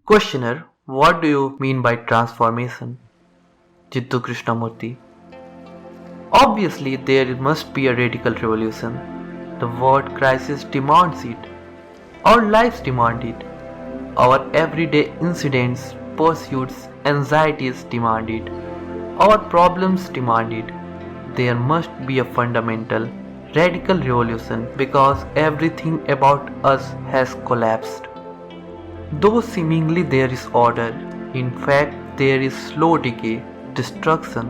Questioner, what do you mean by transformation? Jiddu Krishnamurti. Obviously, there must be a radical revolution. The world crisis demands it. Our lives demand it. Our everyday incidents, pursuits, anxieties demand it. Our problems demand it. There must be a fundamental, radical revolution because everything about us has collapsed. Though seemingly there is order, in fact there is slow decay, destruction.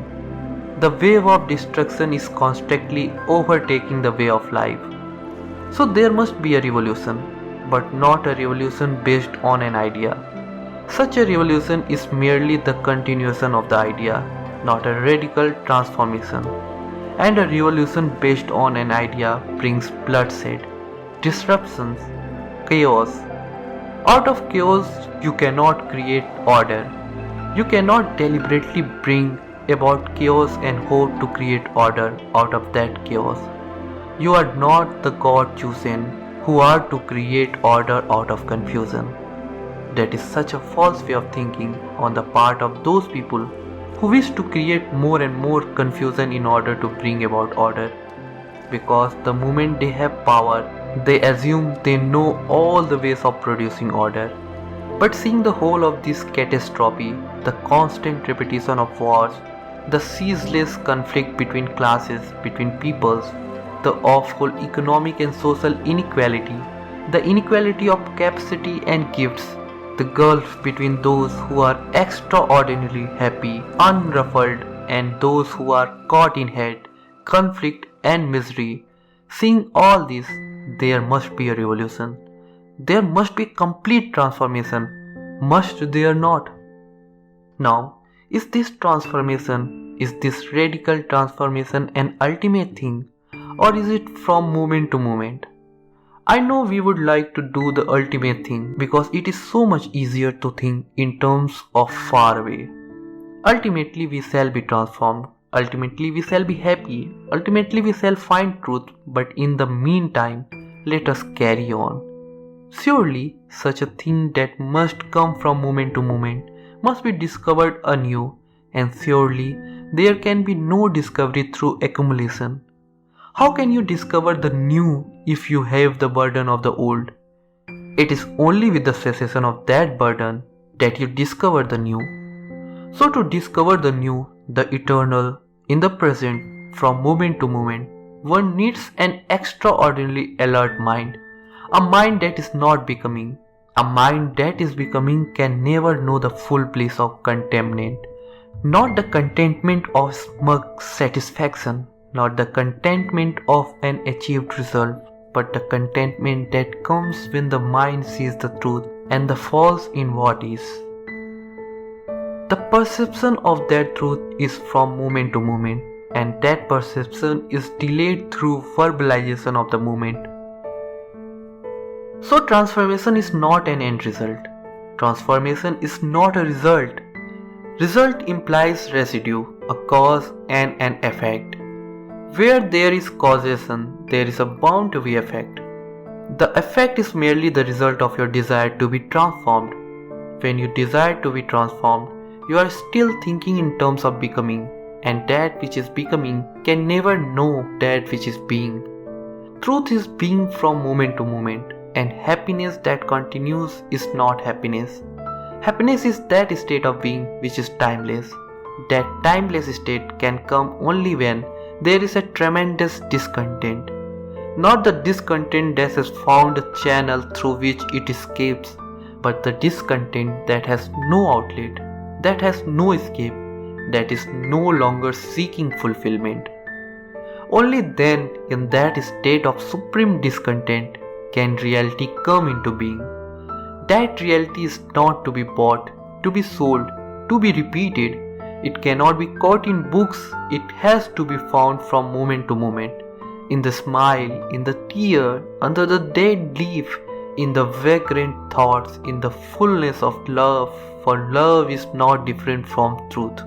The wave of destruction is constantly overtaking the way of life. So there must be a revolution, but not a revolution based on an idea. Such a revolution is merely the continuation of the idea, not a radical transformation. And a revolution based on an idea brings bloodshed, disruptions, chaos. Out of chaos, you cannot create order. You cannot deliberately bring about chaos and hope to create order out of that chaos. You are not the God chosen who are to create order out of confusion. That is such a false way of thinking on the part of those people who wish to create more and more confusion in order to bring about order. Because the moment they have power, they assume they know all the ways of producing order. But seeing the whole of this catastrophe, the constant repetition of wars, the ceaseless conflict between classes, between peoples, the awful economic and social inequality, the inequality of capacity and gifts, the gulf between those who are extraordinarily happy, unruffled, and those who are caught in hate, conflict, and misery. Seeing all this, there must be a revolution. There must be complete transformation. Must there not? Now, is this transformation, is this radical transformation an ultimate thing, or is it from moment to moment? I know we would like to do the ultimate thing because it is so much easier to think in terms of far away. Ultimately, we shall be transformed. Ultimately, we shall be happy. Ultimately, we shall find truth. But in the meantime, let us carry on. Surely, such a thing that must come from moment to moment must be discovered anew, and surely there can be no discovery through accumulation. How can you discover the new if you have the burden of the old? It is only with the cessation of that burden that you discover the new. So to discover the new, the eternal, in the present, from moment to moment, one needs an extraordinarily alert mind. A mind that is not becoming. A mind that is becoming can never know the full bliss of contentment. Not the contentment of smug satisfaction. Not the contentment of an achieved result, but the contentment that comes when the mind sees the truth and the false in what is. The perception of that truth is from moment to moment, and that perception is delayed through verbalization of the moment. So transformation is not an end result. Transformation is not a result. Result implies residue, a cause and an effect. Where there is causation, there is a bound to be effect. The effect is merely the result of your desire to be transformed. When you desire to be transformed, you are still thinking in terms of becoming, and that which is becoming can never know that which is being. Truth is being from moment to moment, and happiness that continues is not happiness. Happiness is that state of being which is timeless. That timeless state can come only when there is a tremendous discontent. Not the discontent that has found a channel through which it escapes, but the discontent that has no outlet, that has no escape, that is no longer seeking fulfillment. Only then, in that state of supreme discontent, can reality come into being. That reality is not to be bought, to be sold, to be repeated. It cannot be caught in books, it has to be found from moment to moment. In the smile, in the tear, under the dead leaf, in the vagrant thoughts, in the fullness of love, for love is not different from truth.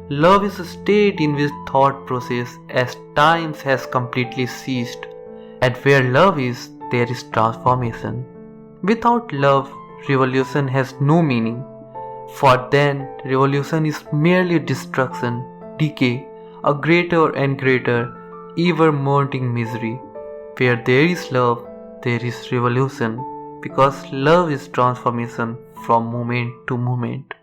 Love is a state in which thought process as times has completely ceased. And where love is, there is transformation. Without love, revolution has no meaning. For then, revolution is merely destruction, decay, a greater and greater, ever mounting misery. Where there is love, there is revolution, because love is transformation from moment to moment.